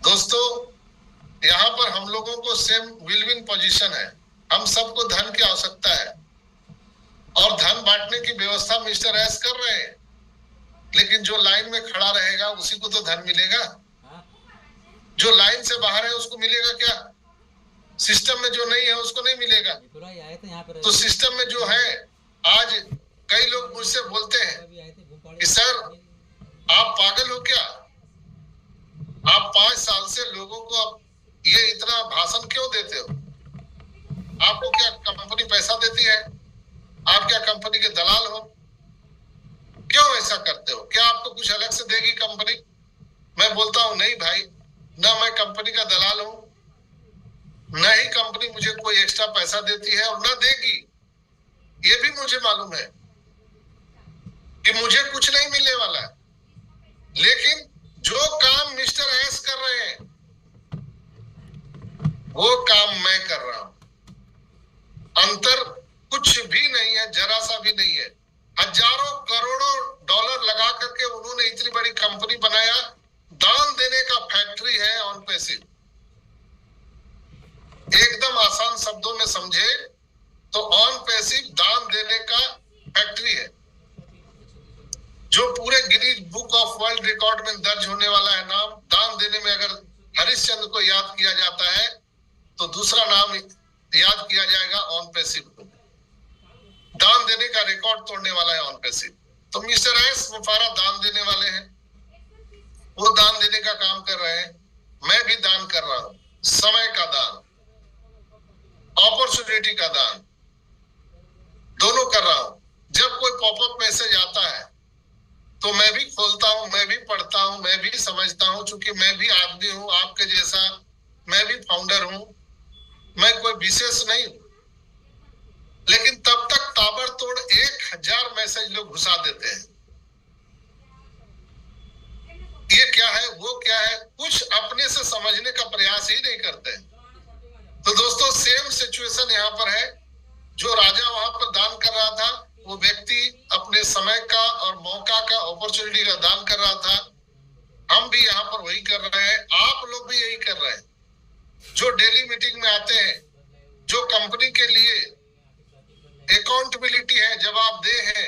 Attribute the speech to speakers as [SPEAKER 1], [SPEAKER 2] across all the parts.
[SPEAKER 1] दोस्तों, यहाँ पर हम लोगों को सेम विल विन पोजीशन है। हम सबको धन की आवश्यकता है और धन बांटने की व्यवस्था मिस्टर एस कर रहे हैं, लेकिन जो लाइन में खड़ा रहेगा उसी को तो धन मिलेगा। जो लाइन से बाहर है उसको मिलेगा क्या? सिस्टम में जो नहीं है उसको नहीं मिलेगा। तो सिस्टम में जो है, आज कई लोग मुझसे बोलते हैं कि सर आप पागल हो क्या? आप 5 साल से लोगों को ये इतना भाषण क्यों देते हो? आपको क्या कंपनी पैसा देती है? आप क्या कंपनी के दलाल हो? क्यों ऐसा करते हो? क्या आपको कुछ अलग से देगी कंपनी? मैं बोलता हूं नहीं भाई, ना मैं कंपनी का दलाल हूं, न ही कंपनी मुझे कोई एक्स्ट्रा पैसा देती है और न देगी। ये भी मुझे मालूम है कि मुझे कुछ नहीं मिलने वाला है, लेकिन जो काम मिस्टर एस कर रहे हैं वो काम मैं कर रहा हूं। अंतर कुछ भी नहीं है, जरा सा भी नहीं है। हजारों करोड़ों डॉलर लगा करके उन्होंने इतनी बड़ी कंपनी बनाया। दान देने का फैक्ट्री है ऑन पैसिव। एकदम आसान शब्दों में समझे तो ऑन पैसिव दान देने का फैक्ट्री है, जो पूरे Guinness book of world record में दर्ज होने वाला है नाम। दान देने में अगर हरिश्चंद्र को याद किया जाता है तो दूसरा नाम याद किया जाएगा ऑन पैसिव को। दान देने का रिकॉर्ड तोड़ने वाला है ऑन पैसिव। तो मिस्टर एस मुफारा दान देने वाले हैं, वो दान देने का काम कर रहे हैं। मैं भी दान कर रहा हूं, समय का दान, अपॉर्चुनिटी का दान, दोनों कर रहा हूं। जब कोई पॉपअप मैसेज आता है तो मैं भी खोलता हूं, मैं भी पढ़ता हूं, मैं भी समझता हूं, क्योंकि मैं भी आदमी हूं आपके जैसा। मैं भी फाउंडर हूं, मैं कोई विशेष नहीं हूं। लेकिन तब तक ताबड़तोड़ 1000 मैसेज लोग घुसा देते हैं। ये क्या है, वो क्या है, कुछ अपने से समझने का प्रयास ही नहीं करते हैं। तो दोस्तों, सेम सिचुएशन यहाँ पर है। जो राजा वहां पर दान कर रहा था, वो व्यक्ति अपने समय का और मौका का, अपॉर्चुनिटी का दान कर रहा था। हम भी यहाँ पर वही कर रहे हैं, आप लोग भी यही कर रहे हैं। जो डेली मीटिंग में आते हैं, जो कंपनी के लिए अकाउंटेबिलिटी है, जवाबदेह है,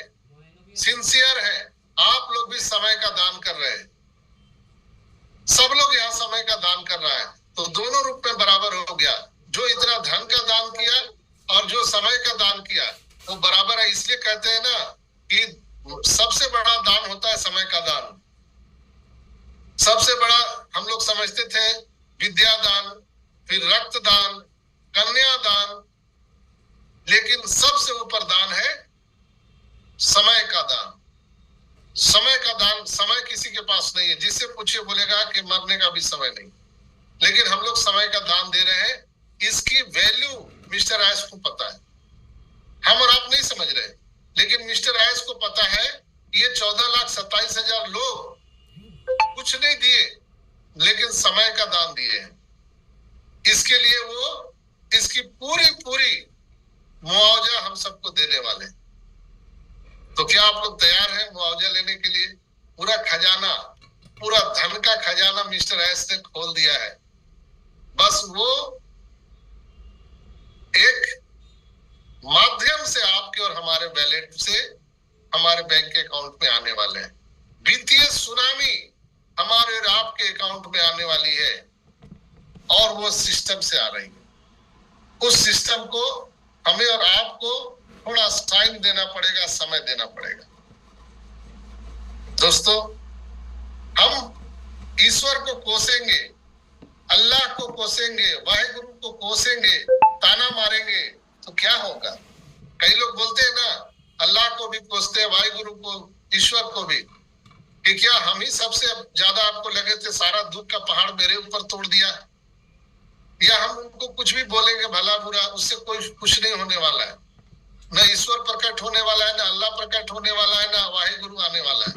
[SPEAKER 1] सिंसियर है, आप लोग भी समय का दान कर रहे हैं। सब लोग यहाँ समय का दान कर रहा है, तो दोनों रूप में बराबर हो गया। जो इतना धन का दान किया और जो समय का दान किया वो बराबर है। इसलिए कहते हैं ना कि सबसे बड़ा दान होता है समय का दान। सबसे बड़ा हम लोग समझते थे विद्या दान, फिर रक्त दान, कन्या दान, लेकिन सबसे ऊपर दान है समय का दान। समय का दान, समय किसी के पास नहीं है। जिससे पूछिए बोलेगा कि मरने का भी समय नहीं, लेकिन हम लोग समय का दान दे रहे हैं। इसकी वैल्यू मिस्टर एस को पता है, हम और आप नहीं समझ रहे, लेकिन मिस्टर एस को पता है। ये 14,27,000 लोग कुछ नहीं दिए, लेकिन समय का दान दिए हैं। इसके लिए वो इसकी पूरी पूरी मुआवजा हम सबको देने वाले हैं। तो क्या आप लोग तैयार हैं मुआवजा लेने के लिए? पूरा खजाना, पूरा धन का खजाना मिस्टर एस ने खोल दिया है। बस वो एक माध्यम से आपके और हमारे वैलेट से हमारे बैंक के अकाउंट में आने वाले हैं। वित्तीय सुनामी हमारे और आपके अकाउंट में आने वाली है, और वो सिस्टम से आ रही है। उस सिस्टम को हमें और आपको थोड़ा टाइम देना पड़ेगा, समय देना पड़ेगा। दोस्तों, हम ईश्वर को कोसेंगे, अल्लाह को कोसेंगे, वाहिगुरु को कोसेंगे, ताना मारेंगे तो क्या होगा? कई लोग बोलते हैं ना, अल्लाह को भी कोसते हैं, वाहिगुरु को, ईश्वर को भी, कि क्या हम ही सबसे ज्यादा आपको लगे थे, सारा दुख का पहाड़ मेरे ऊपर तोड़ दिया? या हम उनको कुछ भी बोलेंगे भला बुरा, उससे कोई कुछ नहीं होने वाला है। न ईश्वर प्रकट होने वाला है, न अल्लाह प्रकट होने वाला है, न वाहिगुरु आने वाला है।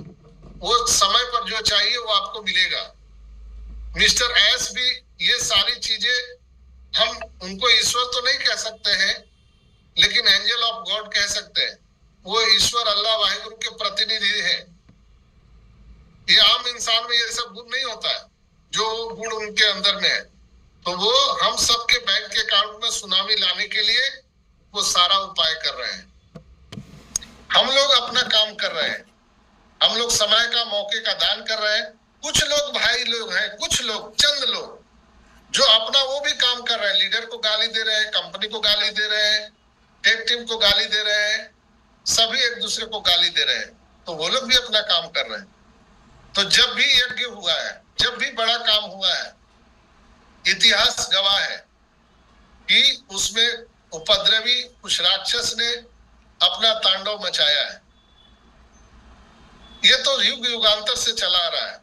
[SPEAKER 1] वो समय पर जो चाहिए वो आपको मिलेगा। मिस्टर एस भी ये सारी चीजें, हम उनको ईश्वर तो नहीं कह सकते हैं, लेकिन एंजल ऑफ गॉड कह सकते हैं। वो ईश्वर, अल्लाह, वाहिगुरु के प्रतिनिधि है। ये आम इंसान में ये सब गुण नहीं होता है। जो गुण उनके अंदर में है, तो वो हम सबके बैंक के अकाउंट में सुनामी लाने के लिए वो सारा उपाय कर रहे हैं। हम लोग अपना काम कर रहे हैं, हम लोग समय का मौके का दान कर रहे हैं। कुछ लोग भाई लोग हैं, कुछ लोग चंद लोग जो अपना वो भी काम कर रहे हैं, लीडर को गाली दे रहे हैं, कंपनी को गाली दे रहे हैं, टेक टीम को गाली दे रहे हैं, सभी एक दूसरे को गाली दे रहे हैं, तो वो लोग भी अपना काम कर रहे हैं। तो जब भी यज्ञ हुआ है, जब भी बड़ा काम हुआ है, इतिहास गवाह है कि उसमें उपद्रवी कुछ राक्षस ने अपना तांडव मचाया है। ये तो युग युगांतर से चला आ रहा है,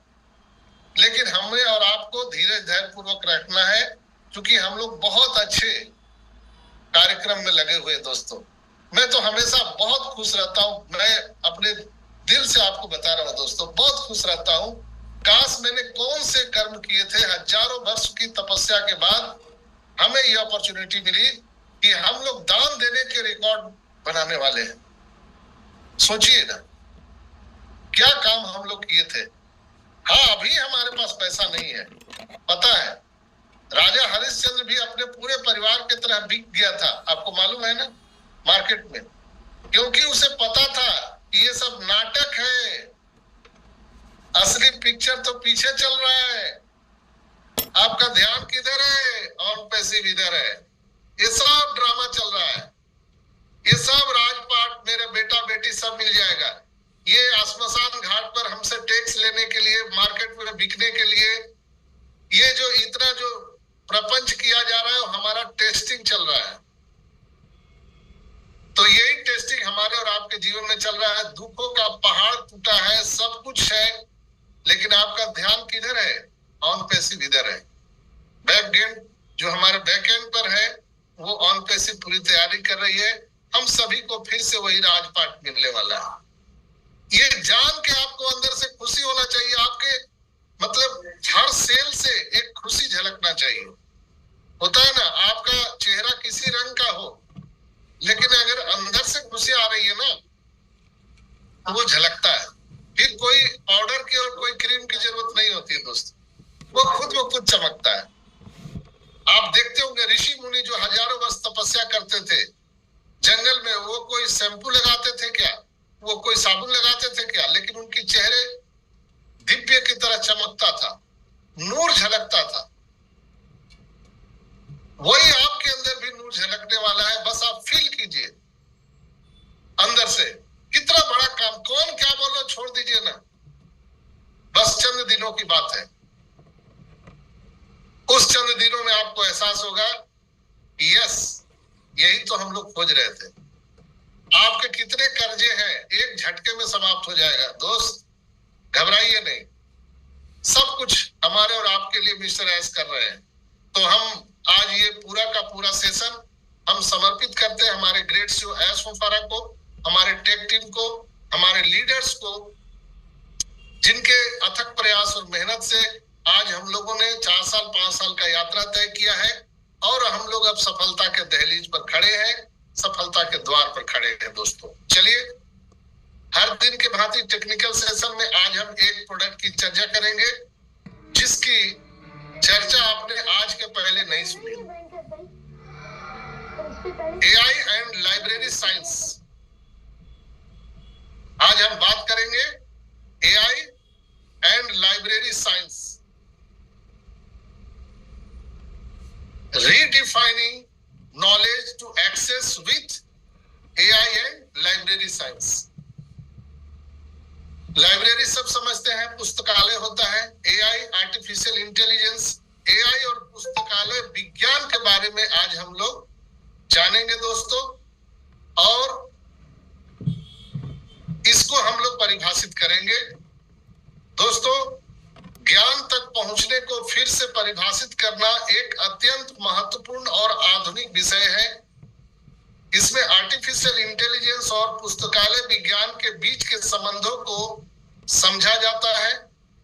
[SPEAKER 1] लेकिन हमें और आपको धीरे धैर्य पूर्वक रखना है, क्योंकि हम लोग बहुत अच्छे कार्यक्रम में लगे हुए दोस्तों। मैं तो हमेशा बहुत खुश रहता हूँ, मैं अपने दिल से आपको बता रहा हूँ दोस्तों, बहुत खुश रहता हूँ। काश मैंने कौन से कर्म किए थे, हजारों वर्ष की तपस्या के बाद हमें यह अपॉर्चुनिटी मिली कि हम लोग दान देने के रिकॉर्ड बनाने वाले हैं। सोचिए ना क्या काम हम लोग किए थे। हाँ, अभी हमारे पास पैसा नहीं है, पता है। राजा हरिश्चंद्र भी अपने पूरे परिवार की तरह बिक गया था, आपको मालूम है ना, मार्केट में, क्योंकि उसे पता था कि ये सब नाटक है, असली पिक्चर तो पीछे चल रहा है। आपका ध्यान किधर है, ऑन पैसिव इधर है। ये सब ड्रामा चल रहा है, ये सब राजपाट, मेरे बेटा बेटी सब मिल जाएगा। ये श्मशान घाट पर हमसे टैक्स लेने के लिए, मार्केट में बिकने के लिए, ये जो इतना जो प्रपंच किया जा रहा है, हमारा टेस्टिंग चल रहा है। तो यही टेस्टिंग हमारे और आपके जीवन में चल रहा है। दुखों का पहाड़ टूटा है, सब कुछ है, लेकिन आपका ध्यान किधर है, ऑन पैसिव इधर है। बैक गेम जो हमारे बैक एंड पर है, वो ऑन पैसिव पूरी तैयारी कर रही है। हम सभी को फिर से वही राजपाट मिलने वाला है। ये जान के आपको अंदर से खुशी होना चाहिए, आपके मतलब हर सेल से एक खुशी झलकना चाहिए। होता है ना, आपका चेहरा किसी रंग का हो, लेकिन अगर अंदर से खुशी आ रही है ना, तो वो झलकता है। फिर कोई पाउडर की और कोई क्रीम की जरूरत नहीं होती है दोस्तों, वो खुद चमकता है। आप देखते होंगे ऋषि मुनि जो हजारों वर्ष तपस्या करते थे जंगल में, वो कोई शैम्पू लगाते थे क्या, वो कोई साबुन लगाते थे क्या, लेकिन उनके चेहरे दिव्य की तरह चमकता था, नूर झलकता था। वही आपके अंदर भी नूर झलकने वाला है, बस आप फील कीजिए अंदर से। कितना बड़ा काम, कौन क्या बोल रहा छोड़ दीजिए ना, बस चंद दिनों की बात है। उस चंद दिनों में आपको एहसास होगा कि यस, यही तो हम लोग खोज रहे थे। आपके कितने कर्जे हैं, एक झटके में समाप्त हो जाएगा दोस्त, घबराइए नहीं। सब कुछ हमारे और आपके लिए मिस्टर एस कर रहे हैं। तो हम आज ये पूरा का पूरा सेशन हम समर्पित करते हैं हमारे ग्रेट सीईओ एस मुफारा को, हमारे टेक टीम को, हमारे लीडर्स को, जिनके अथक प्रयास और मेहनत से आज हम लोगों ने 4 साल 5 साल का यात्रा तय किया है, और हम लोग अब सफलता के दहलीज पर खड़े हैं, सफलता के द्वार पर खड़े हैं दोस्तों। चलिए, हर दिन के भांति टेक्निकल सेशन में आज हम एक प्रोडक्ट की चर्चा करेंगे, जिसकी चर्चा आपने आज के पहले नहीं सुनी। AI and library science. आज हम बात करेंगे AI and library science, redefining knowledge to access with AI and library science। Library सब समझते हैं, पुस्तकालय होता है। एआई आर्टिफिशियल इंटेलिजेंस, एआई और पुस्तकालय विज्ञान के बारे में आज हम लोग जानेंगे दोस्तों, और इसको हम लोग परिभाषित करेंगे दोस्तों। ज्ञान तक पहुंचने को फिर से परिभाषित करना एक अत्यंत महत्वपूर्ण और आधुनिक विषय है। इसमें आर्टिफिशियल इंटेलिजेंस और पुस्तकालय विज्ञान के बीच के संबंधों को समझा जाता है,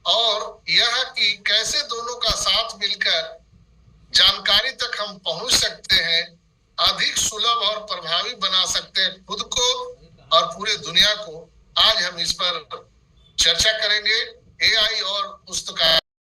[SPEAKER 1] और यह कि कैसे दोनों का साथ मिलकर जानकारी तक हम पहुंच सकते हैं, अधिक सुलभ और प्रभावी बना सकते हैं खुद को और पूरे दुनिया को। आज हम इस पर चर्चा करेंगे, एआई और पुस्तकालय।